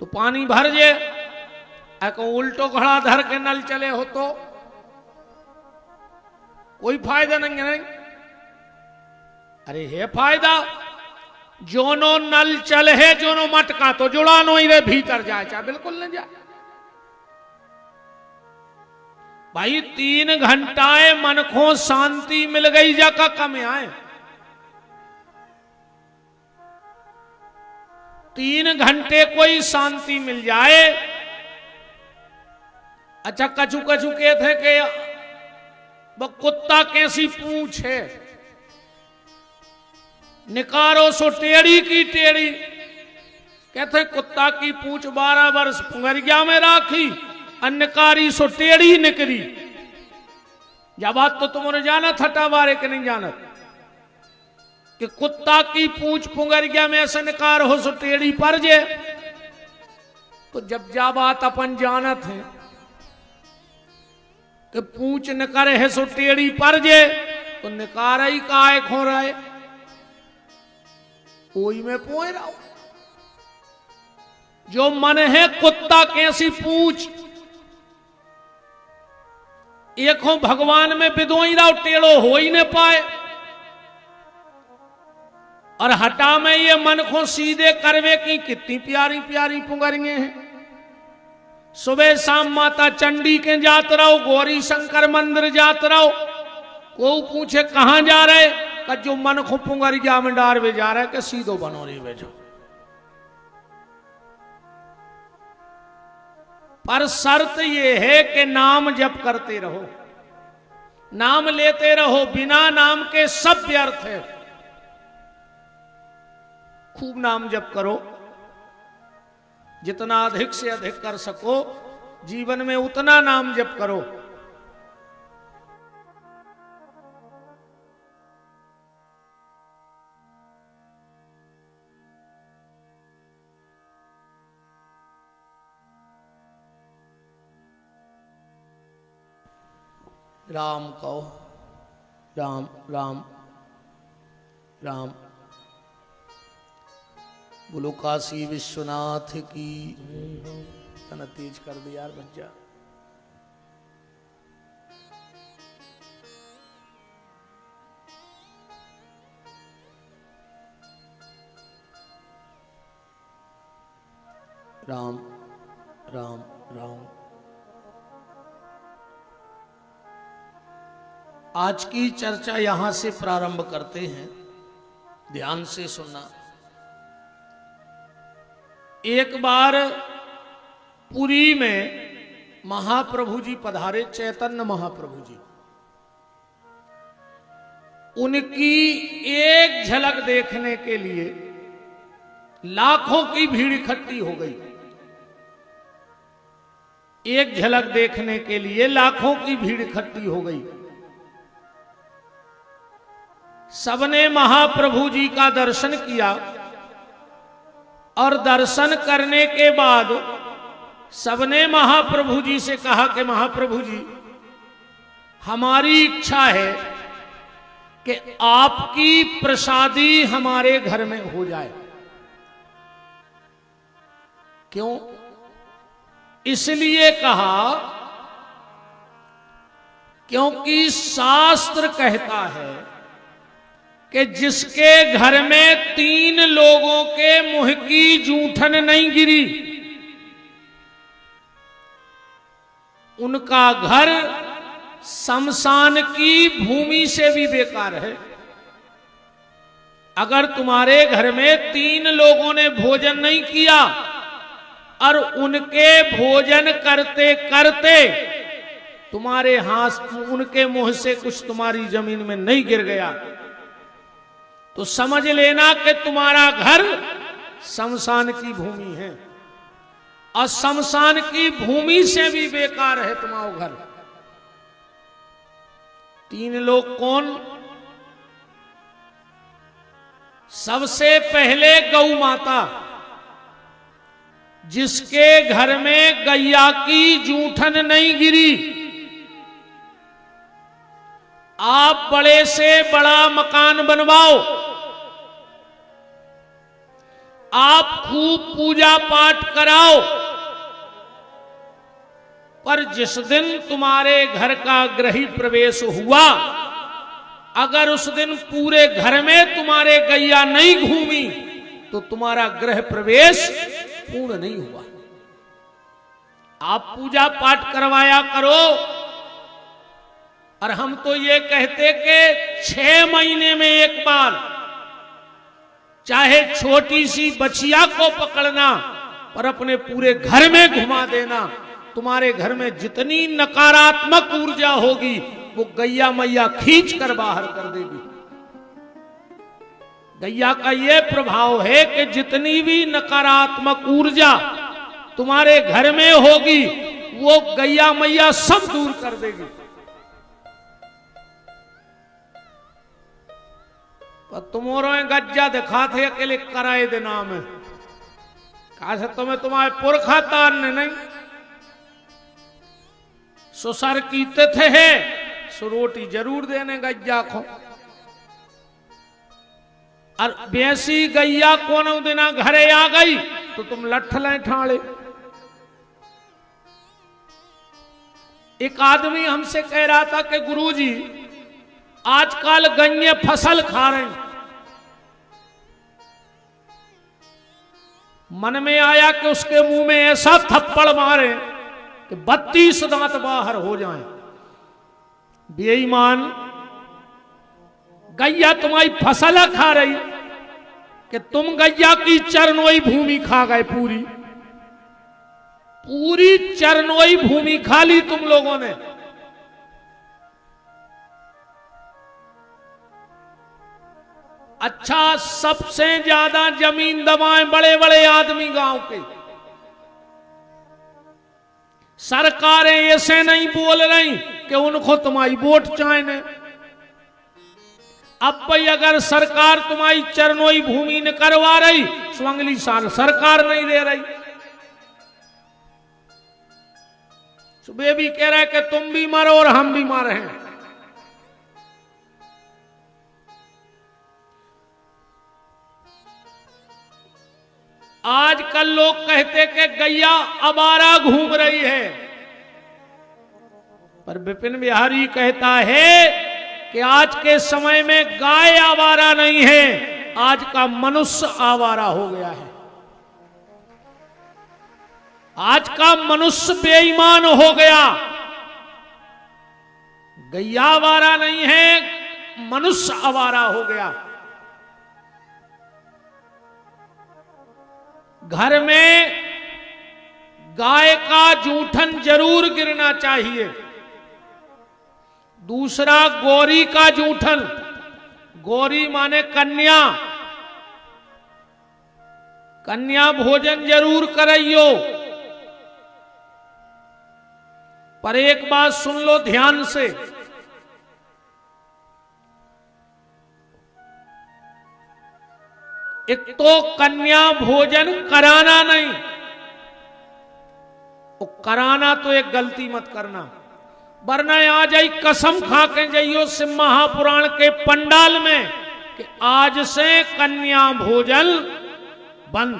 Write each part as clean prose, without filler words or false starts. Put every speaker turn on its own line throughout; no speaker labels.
तो पानी भर जे उल्टो घड़ा धर के नल चले हो तो कोई फायदा नहीं है। अरे है फायदा, जोनो नल चल है जोनो मटका तो जुड़ा नो ही रे भीतर जाए चाहे बिल्कुल न जाए। भाई 3 घंटाए मन को शांति मिल गई जाका कम आए। 3 घंटे कोई शांति मिल जाए। अच्छा कछु कछु कहते कि वो कुत्ता कैसी पूंछ है, निकारो सो टेढ़ी की टेढ़ी। कहते कुत्ता की पूंछ 12 वर्ष पुंगरिया में राखी, अन्नकारी सो टेढ़ी निकली। या बात तो तुमने जाना थटा बारे के नहीं जाना कि कुत्ता की पूंछ पुंगरिया में ऐसा निकार हो सो टेढ़ी पर जे। तो जब जा बात अपन जानत है कि पूंछ निकर है सो टेढ़ी पर जे, तो निकार ही काय खो रहे कोई में पोए रहा। जो मन है कुत्ता कैसी पूंछ, एक हो भगवान में बिदोई रहो टेढ़ो हो ही न पाए, और हटा में ये मन को सीधे करवे की कितनी प्यारी प्यारी पुंगरिये हैं। सुबह शाम माता चंडी के जात रहो, गौरी शंकर मंदिर जात रहो, को पूछे कहां जा रहे का जो मन को पुंगरिया में डार वे जा रहा है कि सीधो बनोरी वे जो। पर शर्त ये है कि नाम जप करते रहो, नाम लेते रहो, बिना नाम के सब व्यर्थ है। खूब नाम जप करो, जितना अधिक से अधिक कर सको जीवन में उतना नाम जप करो। राम कहो, राम राम राम। बोलो काशी विश्वनाथ की। तना तेज कर दे यार बच्चा। राम राम राम। आज की चर्चा यहां से प्रारंभ करते हैं, ध्यान से सुनना। एक बार पुरी में महाप्रभु जी पधारे, चैतन्य महाप्रभु जी। उनकी एक झलक देखने के लिए लाखों की भीड़ इकट्ठी हो गई। एक झलक देखने के लिए लाखों की भीड़ इकट्ठी हो गई। सबने महाप्रभु जी का दर्शन किया, और दर्शन करने के बाद सबने महाप्रभु जी से कहा कि महाप्रभु जी, हमारी इच्छा है कि आपकी प्रसादी हमारे घर में हो जाए। क्यों? इसलिए कहा क्योंकि शास्त्र कहता है कि जिसके घर में 3 लोगों के मुंह की जूठन नहीं गिरी, उनका घर शमशान की भूमि से भी बेकार है। अगर तुम्हारे घर में 3 लोगों ने भोजन नहीं किया और उनके भोजन करते करते तुम्हारे हाथ उनके मुंह से कुछ तुम्हारी जमीन में नहीं गिर गया, तो समझ लेना कि तुम्हारा घर शमशान की भूमि है, और शमशान की भूमि से भी बेकार है तुम्हारा घर। 3 लोग कौन? सबसे पहले गौ माता, जिसके घर में गैया की जूठन नहीं गिरी। आप बड़े से बड़ा मकान बनवाओ, आप खूब पूजा पाठ कराओ, पर जिस दिन तुम्हारे घर का गृह प्रवेश हुआ, अगर उस दिन पूरे घर में तुम्हारे गैया नहीं घूमी तो तुम्हारा गृह प्रवेश पूर्ण नहीं हुआ। आप पूजा पाठ करवाया करो। और हम तो ये कहते कि 6 महीने में एक बार चाहे छोटी सी बछिया को पकड़ना, पर अपने पूरे घर में घुमा देना। तुम्हारे घर में जितनी नकारात्मक ऊर्जा होगी वो गैया मैया खींच कर बाहर कर देगी। गैया का ये प्रभाव है कि जितनी भी नकारात्मक ऊर्जा तुम्हारे घर में होगी वो गैया मैया सब दूर कर देगी। पर तुमोरो गज्जा दिखा थे अकेले कराए देना में कहा से तुम्हें तुम्हारे पुरखा तारने नहीं सुसर की तिथ है सो रोटी जरूर देने गैया को। और बेसी गैया कोनो दिना घरे आ गई तो तुम लठ ले ठाड़े। एक आदमी हमसे कह रहा था कि गुरुजी आजकल गैये फसल खा रहे हैं। मन में आया कि उसके मुंह में ऐसा थप्पड़ मारे कि 32 दांत बाहर हो जाएं। बेईमान, गैया तुम्हारी फसल खा रही कि तुम गैया की चरनोई भूमि खा गए। पूरी पूरी चरनोई भूमि खा ली तुम लोगों ने। अच्छा, सबसे ज्यादा जमीन दबाएं बड़े बड़े आदमी गांव के। सरकारें ऐसे नहीं बोल रही कि उनको तुम्हारी वोट चाहिए। अब भाई अगर सरकार तुम्हारी चरनोई भूमि न करवा रही तो अगली साल सरकार नहीं दे रही। सुबह भी कह रहे कि तुम भी मरो और हम भी मर हैं। आजकल लोग कहते कि गैया आवारा घूम रही है, पर विपिन बिहारी कहता है कि आज के समय में गाय आवारा नहीं है, आज का मनुष्य आवारा हो गया है। आज का मनुष्य बेईमान हो गया। गैया आवारा नहीं है, मनुष्य आवारा हो गया। घर में गाय का जूठन जरूर गिरना चाहिए। दूसरा, गौरी का जूठन। गौरी माने कन्या। कन्या भोजन जरूर कराइयो। पर एक बात सुन लो ध्यान से, एक तो कन्या भोजन कराना नहीं, वो कराना तो एक गलती मत करना, वरना आ जाई कसम खा के जाइयो से महापुराण के पंडाल में कि आज से कन्या भोजन बंद।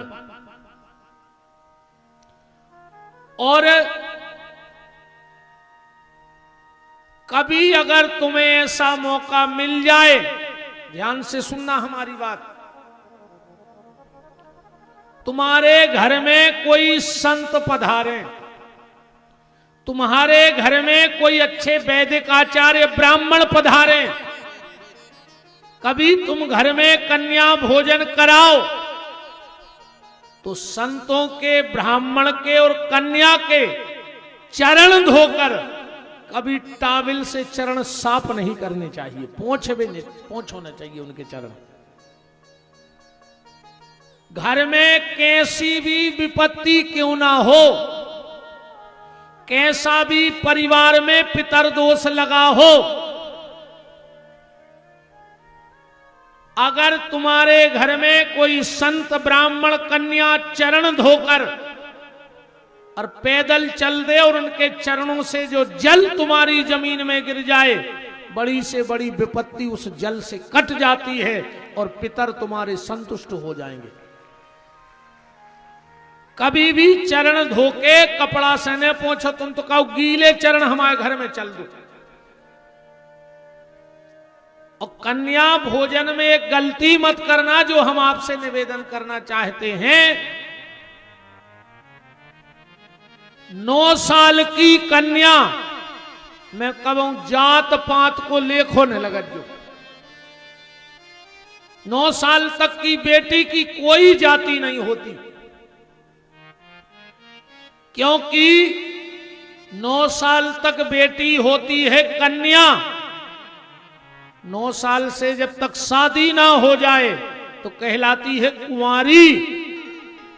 और कभी अगर तुम्हें ऐसा मौका मिल जाए, ध्यान से सुनना हमारी बात, तुम्हारे घर में कोई संत पधारे, तुम्हारे घर में कोई अच्छे वैदिक आचार्य ब्राह्मण पधारे, कभी तुम घर में कन्या भोजन कराओ तो संतों के, ब्राह्मण के और कन्या के चरण धोकर कभी टाविल से चरण साफ नहीं करने चाहिए। पोंछ होना चाहिए उनके चरण। घर में कैसी भी विपत्ति क्यों ना हो, कैसा भी परिवार में पितर दोष लगा हो, अगर तुम्हारे घर में कोई संत ब्राह्मण कन्या चरण धोकर और पैदल चल दे और उनके चरणों से जो जल तुम्हारी जमीन में गिर जाए, बड़ी से बड़ी विपत्ति उस जल से कट जाती है और पितर तुम्हारे संतुष्ट हो जाएंगे। कभी भी चरण धोके कपड़ा से न पहुंचो, तुम तो कहो गीले चरण हमारे घर में चल दो। और कन्या भोजन में एक गलती मत करना जो हम आपसे निवेदन करना चाहते हैं। 9 साल की कन्या, मैं कहूं जात पात को लेखो न लगत जो 9 साल तक की बेटी की कोई जाति नहीं होती, क्योंकि 9 साल तक बेटी होती है कन्या। 9 साल से जब तक शादी ना हो जाए तो कहलाती है कुंवारी,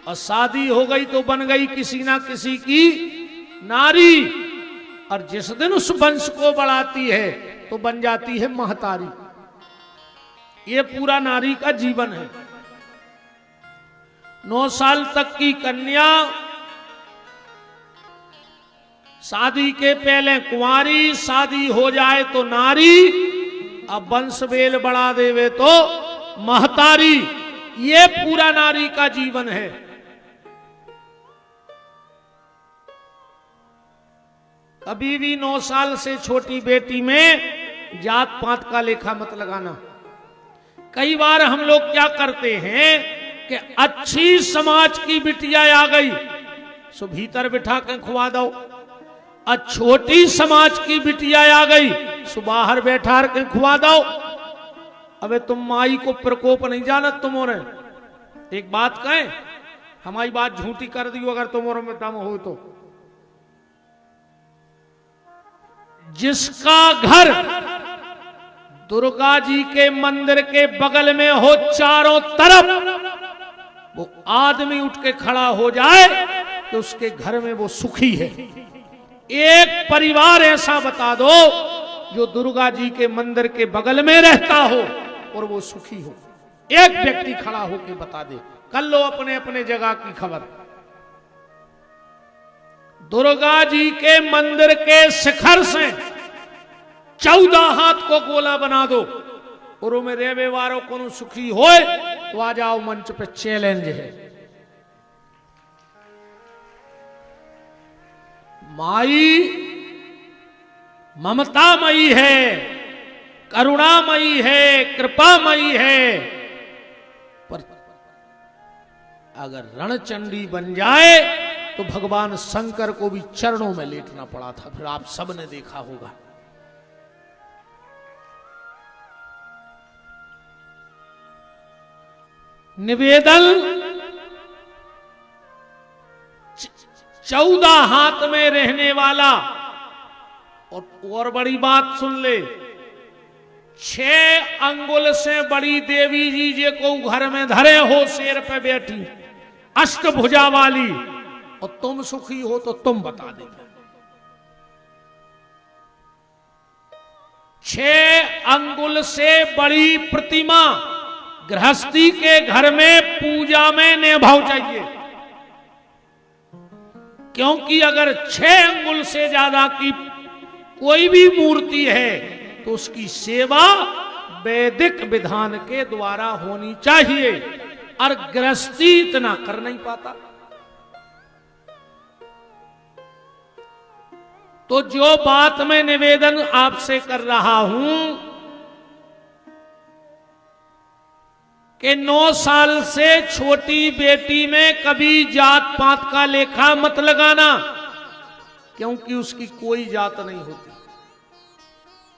और शादी हो गई तो बन गई किसी ना किसी की नारी, और जिस दिन उस वंश को बढ़ाती है तो बन जाती है महतारी। ये पूरा नारी का जीवन है। 9 साल तक की कन्या, शादी के पहले कुंवारी, शादी हो जाए तो नारी, अब वंश बेल बढ़ा देवे तो महतारी। ये पूरा नारी का जीवन है। कभी भी 9 साल से छोटी बेटी में जात पात का लेखा मत लगाना। कई बार हम लोग क्या करते हैं कि अच्छी समाज की बिटिया आ गई सो भीतर बिठा के खुआ दो, और छोटी समाज की बिटिया आ गई सो बाहर बैठा के खुआ दो। अबे तुम माई को प्रकोप नहीं जानत तुमोरे। एक बात कहें, हमारी बात झूठी कर दी अगर तुमोरे में दम हो तो। जिसका घर दुर्गा जी के मंदिर के बगल में हो चारों तरफ, वो आदमी उठ के खड़ा हो जाए तो उसके घर में वो सुखी है। एक परिवार ऐसा बता दो जो दुर्गा जी के मंदिर के बगल में रहता हो और वो सुखी हो। एक व्यक्ति खड़ा होकर बता दे, कर लो अपने अपने जगह की खबर। दुर्गा जी के मंदिर के शिखर से 14 हाथ को गोला बना दो और में रेवे वारों को सुखी होए तो आ जाओ मंच पे, चैलेंज है। माई ममतामयी है, करुणामयी है, कृपामयी है, पर अगर रणचंडी बन जाए तो भगवान शंकर को भी चरणों में लेटना पड़ा था। फिर आप सबने देखा होगा। निवेदन 14 हाथ में रहने वाला, और बड़ी बात सुन ले, 6 अंगुल से बड़ी देवी जी जे को घर में धरे हो, शेर पे बैठी अष्टभुजा वाली, और तुम सुखी हो तो तुम बता दे। 6 अंगुल से बड़ी प्रतिमा गृहस्थी के घर में पूजा में निभाव चाहिए, क्योंकि अगर 6 अंगुल से ज्यादा की कोई भी मूर्ति है तो उसकी सेवा वैदिक विधान के द्वारा होनी चाहिए, और गृहस्थी इतना कर नहीं पाता। तो जो बात मैं निवेदन आपसे कर रहा हूं कि 9 साल से छोटी बेटी में कभी जात पात का लेखा मत लगाना, क्योंकि उसकी कोई जात नहीं होती।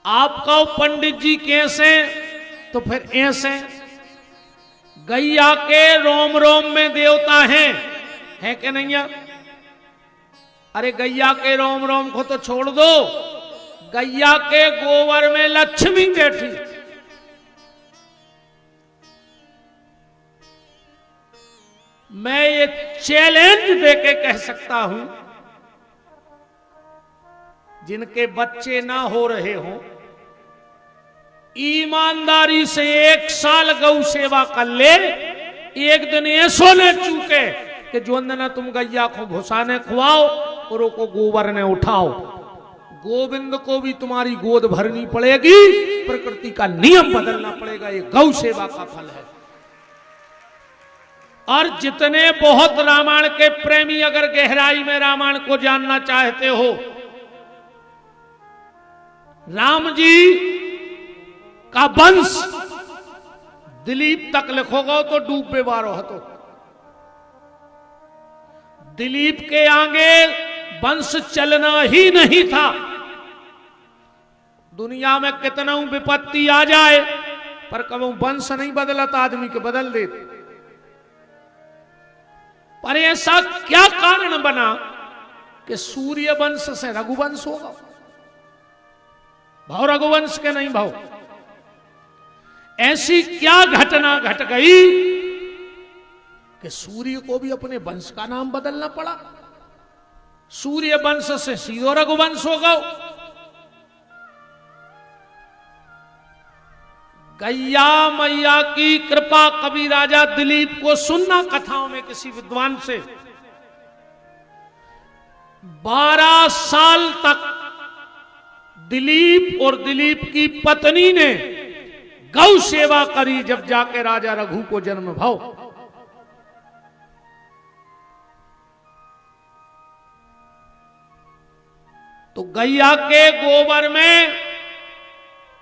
आपका पंडित जी कैसे, तो फिर ऐसे। गैया के रोम रोम में देवता है कि नहीं है? अरे गैया के रोम रोम को तो छोड़ दो, गैया के गोबर में लक्ष्मी बैठी। मैं ये चैलेंज देके कह सकता हूं, जिनके बच्चे ना हो रहे हों, ईमानदारी से 1 साल गौ सेवा कर ले, एक दिन ऐसो न चूके कि जो ना तुम गैया को भुसाने खुआओ और को गोबर ने उठाओ। गोविंद को भी तुम्हारी गोद भरनी पड़ेगी, प्रकृति का नियम बदलना पड़ेगा। ये गौ सेवा का फल है। और जितने बहुत रामायण के प्रेमी अगर गहराई में रामायण को जानना चाहते हो, राम जी का वंश दिलीप तक लिखोगे तो डूबे बारो हतो। दिलीप के आगे वंश चलना ही नहीं था। दुनिया में कितना विपत्ति आ जाए पर कभी वंश नहीं बदलता, आदमी के बदल देते। पर ऐसा क्या कारण बना कि सूर्य वंश से रघुवंश होगा? भाव रघुवंश के नहीं भाव। ऐसी क्या घटना घट गई कि सूर्य को भी अपने वंश का नाम बदलना पड़ा? सूर्य वंश से सीधो रघुवंश होगा। गैया मैया की कृपा कवि राजा दिलीप को सुनना कथाओं में किसी विद्वान से। 12 साल तक दिलीप और दिलीप की पत्नी ने गौ सेवा करी, जब जाके राजा रघु को जन्म भाव। तो गैया के गोबर में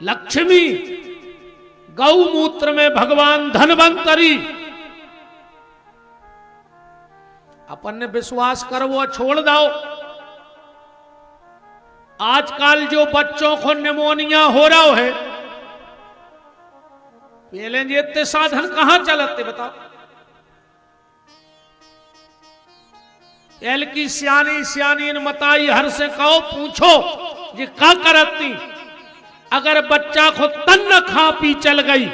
लक्ष्मी, गौमूत्र में भगवान धनवंतरी। अपन ने विश्वास कर वो छोड़ दो। आजकल जो बच्चों को निमोनिया हो रहा है, पहले ये इतने साधन कहां चलते बताओ? एल की सियानी सियानी मताई हर से कहो पूछो ये क्या करती। अगर बच्चा को तन्न खा पी चल गई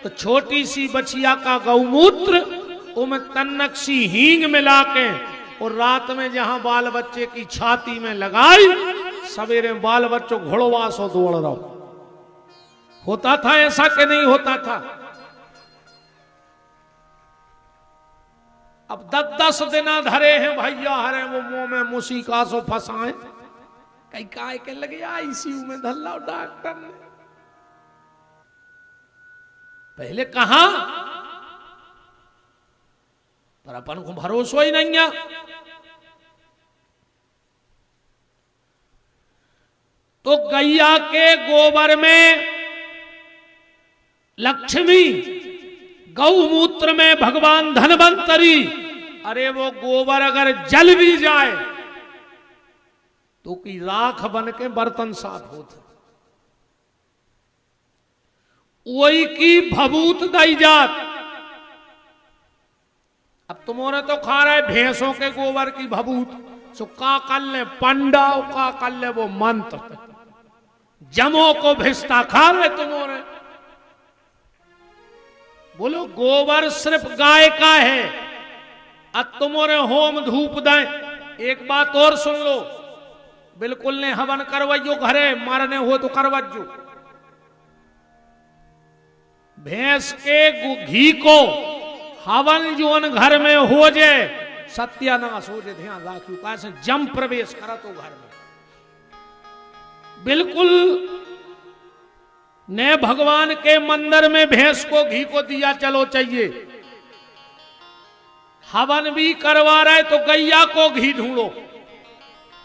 तो छोटी सी बछिया का गौमूत्र उनमें तन्नक सी हींग मिला के और रात में जहां बाल बच्चे की छाती में लगाई, सवेरे बाल बच्चों घोड़वास हो दौड़ रहा। होता था ऐसा कि नहीं होता था? अब 10-10 दिन धरे हैं भैया, हरे वो मुंह में मुसीका सो फंसाए। कई काय के लगे आईसीयू में धल्ला डॉक्टर ने। पहले कहा पर अपन को भरोसा ही नहीं है। तो गैया के गोबर में लक्ष्मी, गौमूत्र में भगवान धनवंतरी। अरे वो गोबर अगर जल भी जाए तो की राख बन के बर्तन साफ होते। वही की भभूत दई जात। अब तुम्हारे तो खा रहे भैंसों के गोबर की भभूत, सो का कर ले पंडा, का कर ले वो मंत्र। जमो को भिस्ता खा रहे तुम्हारे। बोलो गोबर सिर्फ गाय का है, अब तुम्हारे होम धूप दें। एक बात और सुन लो, बिल्कुल ने हवन करवाइयो, घरे मारने हो तो करवाजो। भैंस के घी को हवन जोन घर में हो जाए सत्यानाश हो जाए। ध्यान रखियो, कैसे जम प्रवेश करा तो घर में बिल्कुल ने भगवान के मंदिर में भैंस को घी को दिया चलो चाहिए। हवन भी करवा रहे तो गैया को घी ढूंढो।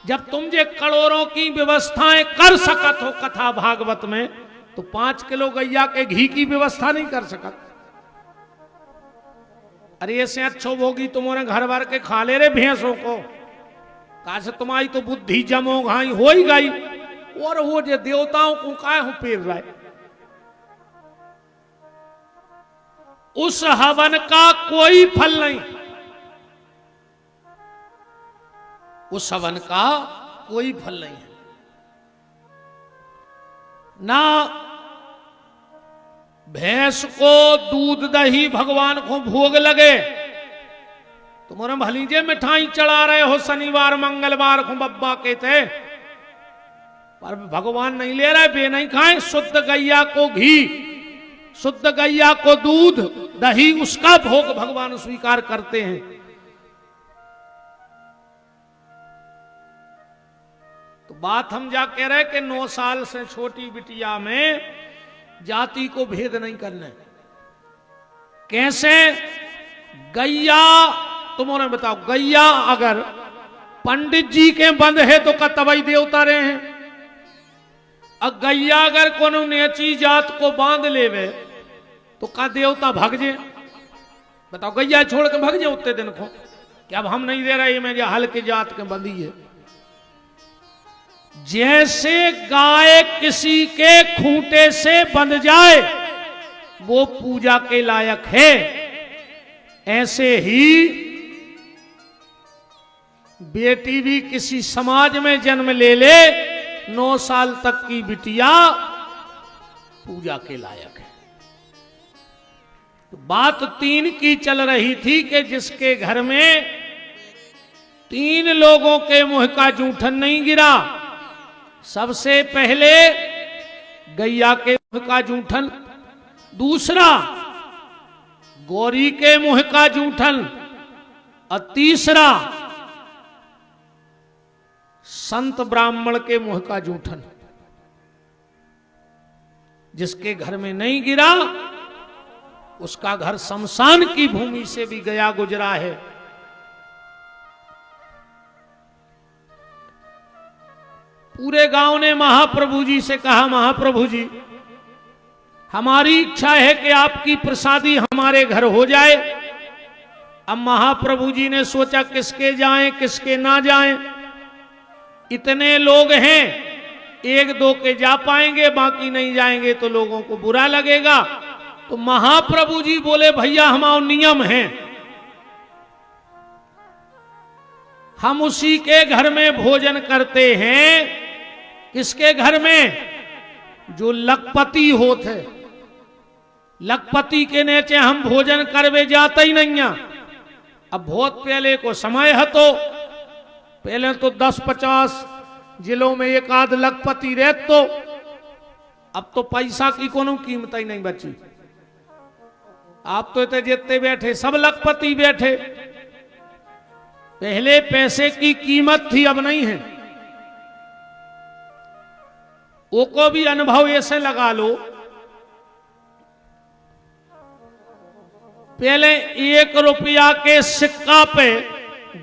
जब तुम जे करोड़ों की व्यवस्थाएं कर सकत हो कथा भागवत में, तो 5 किलो गैया के घी की व्यवस्था नहीं कर सकत। अरे ऐसे अच्छो होगी तुम्हारे घर भर के खा ले रे भैंसों को। कहा से तुम्हारी तो बुद्धि जमो घाई हो ही गई। और वो जो देवताओं को काय हो पेर रहा है, उस हवन का कोई फल नहीं। उस हवन का कोई फल नहीं है। ना भैंस को दूध दही भगवान को भोग लगे। तुम्हारे भलीजे मिठाई चढ़ा रहे हो शनिवार मंगलवार को बब्बा के थे, पर भगवान नहीं ले रहे, बे नहीं खाए। शुद्ध गैया को घी, शुद्ध गैया को दूध दही, उसका भोग भगवान स्वीकार करते हैं। तो बात हम जा कह रहे कि 9 साल से छोटी बिटिया में जाति को भेद नहीं करना। कैसे? गैया, तुमने बताओ, गैया अगर पंडित जी के बंद है तो का तबई देवता रहे हैं। अब गैया अगर कोनो नेची जात को बांध लेवे तो का देवता भाग जे? बताओ, गैया छोड़ के भाग जाए उतने दिन को कि अब हम नहीं दे रहे, मैं हल के जात के बंदी है। जैसे गाय किसी के खूंटे से बंध जाए वो पूजा के लायक है, ऐसे ही बेटी भी किसी समाज में जन्म ले ले, 9 साल तक की बिटिया पूजा के लायक है। तो बात 3 की चल रही थी कि जिसके घर में 3 लोगों के मुंह का जूठन नहीं गिरा, सबसे पहले गैया के मुंह का जूठन, दूसरा गौरी के मुंह का जूठन, और तीसरा संत ब्राह्मण के मुंह का जूठन। जिसके घर में नहीं गिरा उसका घर शमशान की भूमि से भी गया गुजरा है। पूरे गांव ने महाप्रभु जी से कहा, महाप्रभु जी हमारी इच्छा है कि आपकी प्रसादी हमारे घर हो जाए। अब महाप्रभु जी ने सोचा किसके जाएं किसके ना जाएं, इतने लोग हैं, 1-2 के जा पाएंगे, बाकी नहीं जाएंगे तो लोगों को बुरा लगेगा। तो महाप्रभु जी बोले, भैया हमारा नियम है, हम उसी के घर में भोजन करते हैं, किसके घर में? जो लखपति होते, लखपति के नीचे हम भोजन करवे जाते ही नहीं। अब बहुत पहले को समय है तो पहले तो 10-50 जिलों में एक आध लखपति रहते, तो अब तो पैसा की कोनो कीमत ही नहीं बची। आप तो इतने जितने बैठे सब लखपति बैठे, पहले पैसे की कीमत थी, अब नहीं है। वो को भी अनुभव ऐसे लगा लो, पहले 1 रुपया के सिक्का पे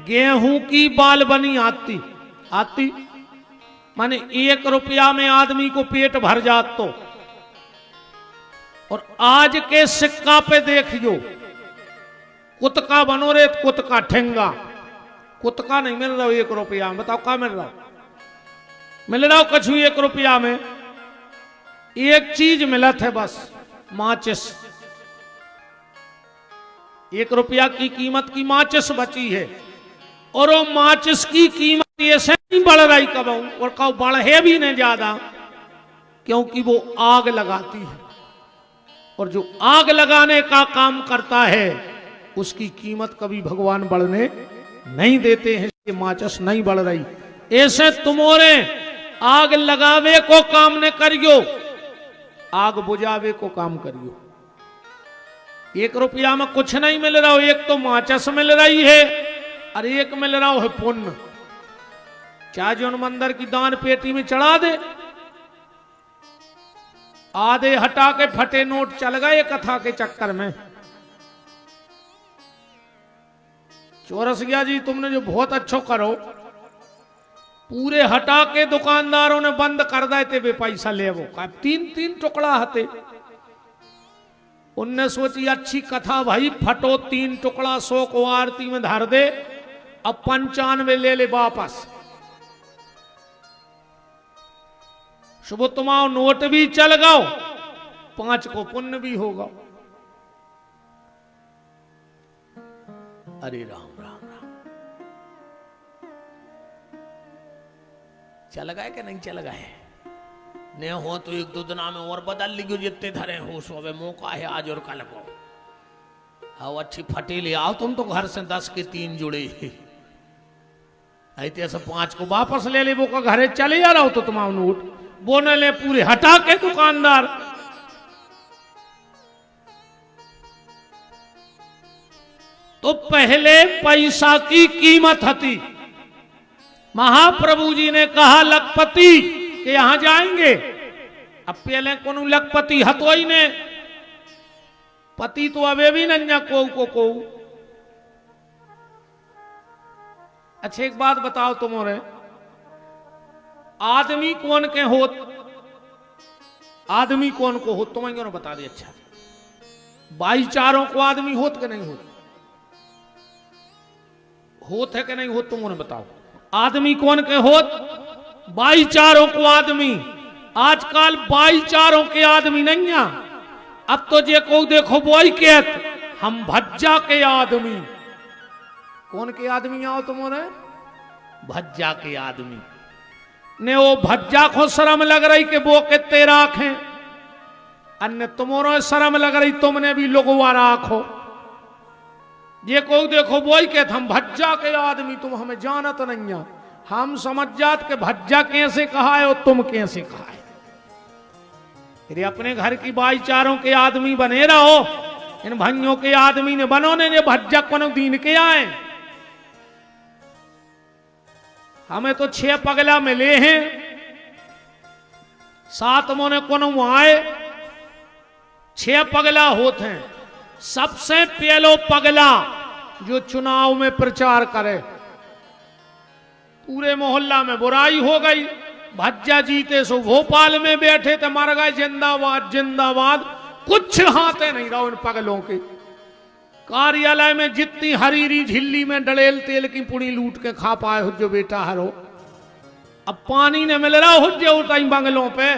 गेहूं की बाल बनी आती माने 1 रुपया में आदमी को पेट भर जात। तो और आज के सिक्का पे देखियो, कुतका बनो रे, कुतका ठेंगा, कुतका नहीं मिल रहा 1 रुपया में। बताओ क्या मिल रहा? मिल रहा कछु 1 रुपया में एक चीज मिलत है बस, माचिस। 1 रुपया की कीमत की माचिस बची है, और वो माचिस की कीमत ऐसे नहीं बढ़ रही कब, और कब बढ़े भी नहीं ज्यादा, क्योंकि वो आग लगाती है, और जो आग लगाने का काम करता है उसकी कीमत कभी भगवान बढ़ने नहीं देते हैं। ये माचिस नहीं बढ़ रही, ऐसे तुमोरे आग लगावे को काम न करियो, आग बुझावे को काम करियो। 1 रुपया में कुछ नहीं मिल रहा हो, एक तो माचिस मिल रही है और एक मिल रहा है पुण्य। चाहे जो मंदिर की दान पेटी में चढ़ा दे, आधे हटा के फटे नोट चल गए कथा के चक्कर में। चौरसिया जी तुमने जो बहुत अच्छो करो, पूरे हटा के दुकानदारों ने बंद कर दिए थे वे पैसा ले, वो 3-3 टुकड़ा हते। उनने सोची अच्छी कथा भाई, फटो 3 टुकड़ा 100 को आरती में धर दे, अब 95 ले ले वापस। सुबह तुम्हारा नोट भी चल गओ, 5 को पुण्य भी होगा। अरे राम राम राम, चल गए कि नहीं चल गए? नहीं हो तो 1-2 दिना में और बदल लीजिए, जितने धरे हो सो मौका है आज और कल को। आओ अच्छी फटी ले आओ, तुम तो घर से 10 के 3 जुड़े, ऐसे 5 को वापस ले ले, वो का घरे चले जा रहा हो तो तुम्हारा नोट वो न ले, पूरे हटा के दुकानदार। तो पहले पैसा की कीमत थी। महाप्रभु जी ने कहा लखपति के यहां जाएंगे। अब पहले कोनो लखपति हतो ही ने, पति तो अबे भी नहीं को अच्छा एक बात बताओ तुम्हारे, आदमी कौन के होत, आदमी कौन को होत, तुम्हें क्यों बता दे। अच्छा भाईचारों को आदमी होत के नहीं होत, होत है कि नहीं होत, तुम उन्हें बताओ। आदमी कौन के होत, भाईचारों को आदमी। आजकल भाईचारों के आदमी नहीं है। अब तो जे को देखो वही कहत हम भज्जा के आदमी। कौन के आदमी आओ तुम्हारे, भज्जा के आदमी ने। वो भज्जा को शर्म लग रही कि वो कितने राखें, अन्य तुम्हारे शर्म लग रही तुमने भी लोगवा राखो। ये को देखो वही कहते हम भज्जा के आदमी, तुम हमें जानत नहीं है। हम समझ जात के भज्जा कैसे कहा है और तुम कैसे कहा है। फिर अपने घर की भाईचारों के आदमी बने रहो, इन भाइयों के आदमी ने बनो ने भज्जा को दीन के आए। हमें तो 6 पगला मिले हैं, 7 मोने को आए, 6 पगला होते हैं। सबसे पहलो पगला जो चुनाव में प्रचार करे, पूरे मोहल्ला में बुराई हो गई, भज्जा जीते सो भोपाल में बैठे थे मर गए, जिंदाबाद जिंदाबाद, कुछ हाथे नहीं रहो इन पगलों के। कार्यालय में जितनी हरीरी झिल्ली में डलेल तेल की पुड़ी लूट के खा पाए हो जो बेटा हरो, अब पानी ने मिल रहा हो जो उताई बंगलों पे।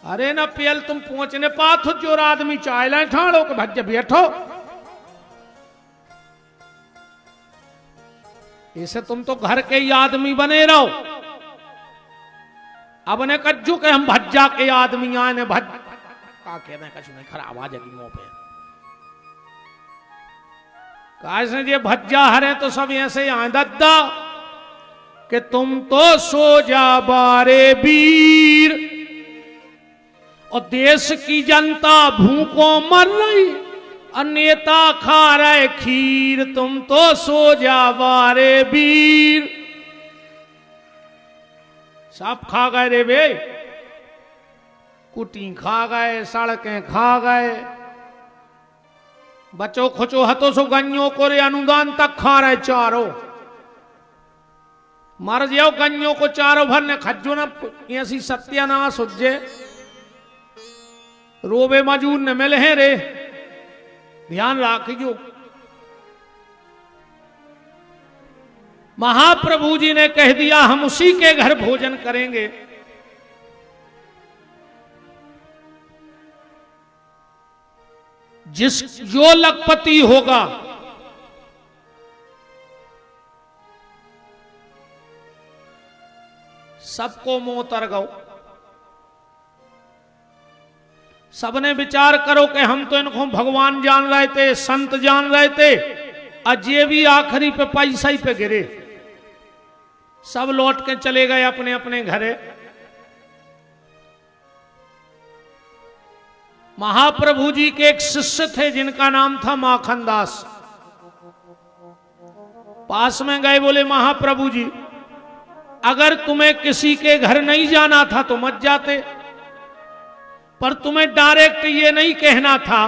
अरे ना पेल तुम पहुंचने पात हो जो आदमी चाय लाए ठाड़ो के भज्जे बैठो। इसे तुम तो घर के ही आदमी बने रहो। अब ने कज्जू के हम भज्जा के आदमी आए ने भज का कहने कछु नहीं, खराब आ जाएगी मुंह पे। कैसे ये भज्जा हरे तो सब ऐसे आए दद्दा कि तुम तो सो जा बारे वीर, और देश की जनता भूखों मर रही, और नेता खा रहे खीर, तुम तो सो जा बारे वीर। सब खा गए रे बे, कुटी खा गए, सड़कें खा गए, बच्चों खुचो हतो सो गन्यों को रे अनुदान तक खा रहे चारों। मर जाओ गन्यों को चारों भरने खज्जो न ऐसी सत्यानाश उज्जे, रोबे मजूर न मिले हैं रे, ध्यान रखियो। महाप्रभु जी ने कह दिया हम उसी के घर भोजन करेंगे। जो लखपति होगा सबको मुंह तर गो। सबने विचार करो कि हम तो इनको भगवान जान रहे थे, संत जान रहे थे, अजय भी आखिरी पे पैसा ही पे गिरे। सब लौट के चले गए अपने अपने घरे। महाप्रभु जी के एक शिष्य थे जिनका नाम था माखन दास। पास में गए, बोले महाप्रभु जी अगर तुम्हें किसी के घर नहीं जाना था तो मत जाते, पर तुम्हें डायरेक्ट ये नहीं कहना था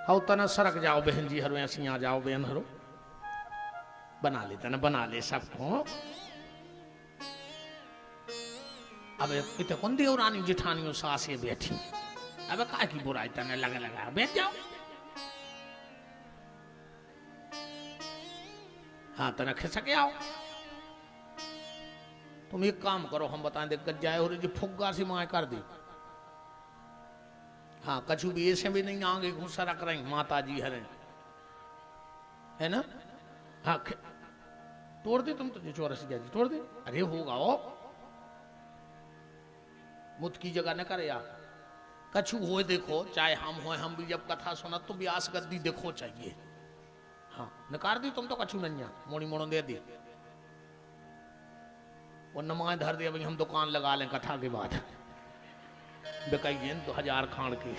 हाउ तना सरक जाओ बहन जी हरो, ऐसी आ जाओ बहन हरो, बना ले तना बना ले सबको। अब इतने कौन देवरानी जिठानियों सासे बैठी, अब का की बुराई तने लगे लगा बैठ जाओ। हाँ तना खिसके आओ। तुम एक काम करो, हम बताएं दिक्कत जाए हो रही जी फुग्गा से माए कर दी। हाँ कछु भी ऐसे भी नहीं आगे घुसा रख रही माता जी हरे, है ना। हाँ तोड़ दे तुम तो चौरस जी तोड़ दे। अरे होगा ओ मुत की जगह न करे यार, कछु हो देखो, चाहे हम हो, हम भी जब कथा सुना तो ब्यास गद्दी देखो चाहिए। हाँ नकार दी तुम तो कछु नहीं है, मोड़ी मोड़ो दे दी और नमाज धर दिया भाई हम दुकान लगा लें कथा के बाद, बिकाई 2000 खान की।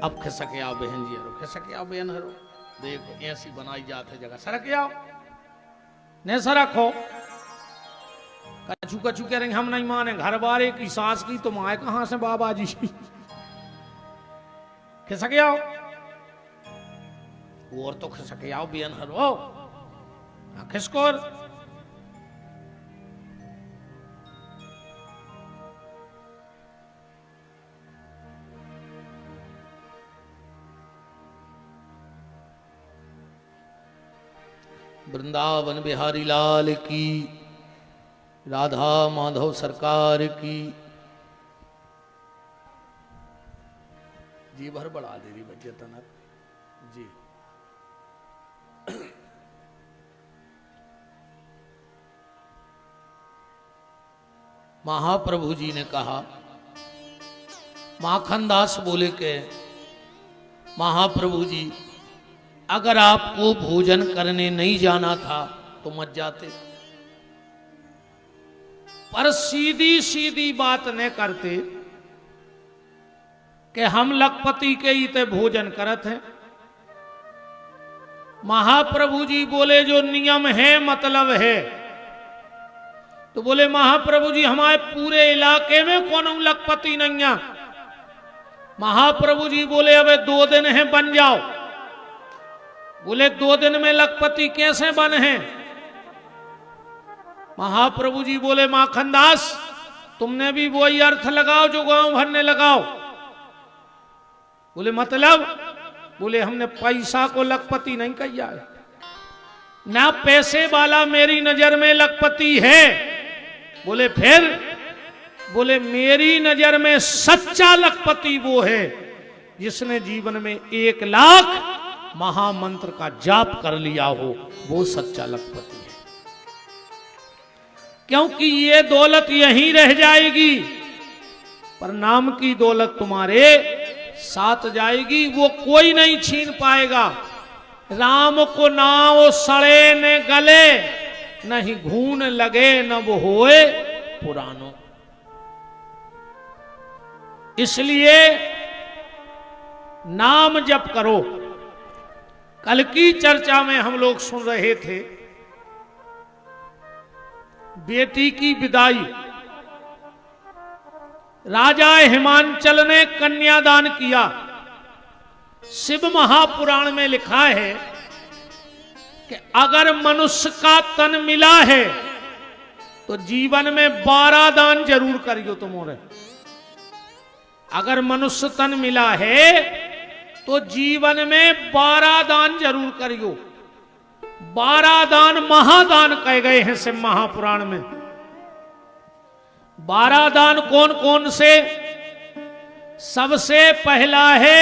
अब खिसक आओ बहन जी हरो, खिसक आओ बहन हरो, देखो ऐसी बनाई जाते जगह सरक आओ, ने सरक हो। कछू कछू कह रहे हम नहीं माने, घर बारे की सास की तुम आए कहां से बाबा जी। खिसक आओ और तो खिसक आओ बहन हरो, खिसकोर। वृंदावन बिहारी लाल की, राधा माधव सरकार की। जी भर बढ़ा दे रही बच्चे तनक जी। महाप्रभु जी ने कहा, माखनदास बोले के महाप्रभु जी अगर आपको भोजन करने नहीं जाना था तो मत जाते, पर सीधी सीधी बात न करते कि हम लखपति के ही ते भोजन करत हैं। महाप्रभु जी बोले जो नियम है मतलब है, तो बोले महाप्रभु जी हमारे पूरे इलाके में कौन लखपति नहीं है। महाप्रभु जी बोले अबे 2 दिन है बन जाओ। बोले 2 दिन में लखपति कैसे बने हैं। महाप्रभु जी बोले माखनदास तुमने भी वही अर्थ लगाओ जो गांव भर ने लगाओ। बोले मतलब। बोले हमने पैसा को लखपति नहीं किया है, ना पैसे वाला मेरी नजर में लखपति है। बोले फिर। बोले मेरी नजर में सच्चा लखपति वो है जिसने जीवन में 1 लाख महामंत्र का जाप कर लिया हो, वो सच्चा लखपति है। क्योंकि ये दौलत यहीं रह जाएगी, पर नाम की दौलत तुम्हारे साथ जाएगी, वो कोई नहीं छीन पाएगा। राम को नाव सड़े न गले, नहीं घून लगे न वो होए पुरानो। इसलिए नाम जप करो। कल की चर्चा में हम लोग सुन रहे थे बेटी की विदाई। राजा हिमांचल ने कन्यादान किया। शिव महापुराण में लिखा है कि अगर मनुष्य का तन मिला है तो जीवन में 12 दान जरूर करियो तुम्हारे। अगर मनुष्य तन मिला है तो जीवन में 12 दान जरूर करियो। 12 दान महादान कहे गए हैं शिव महापुराण में। 12 दान कौन कौन से? सबसे पहला है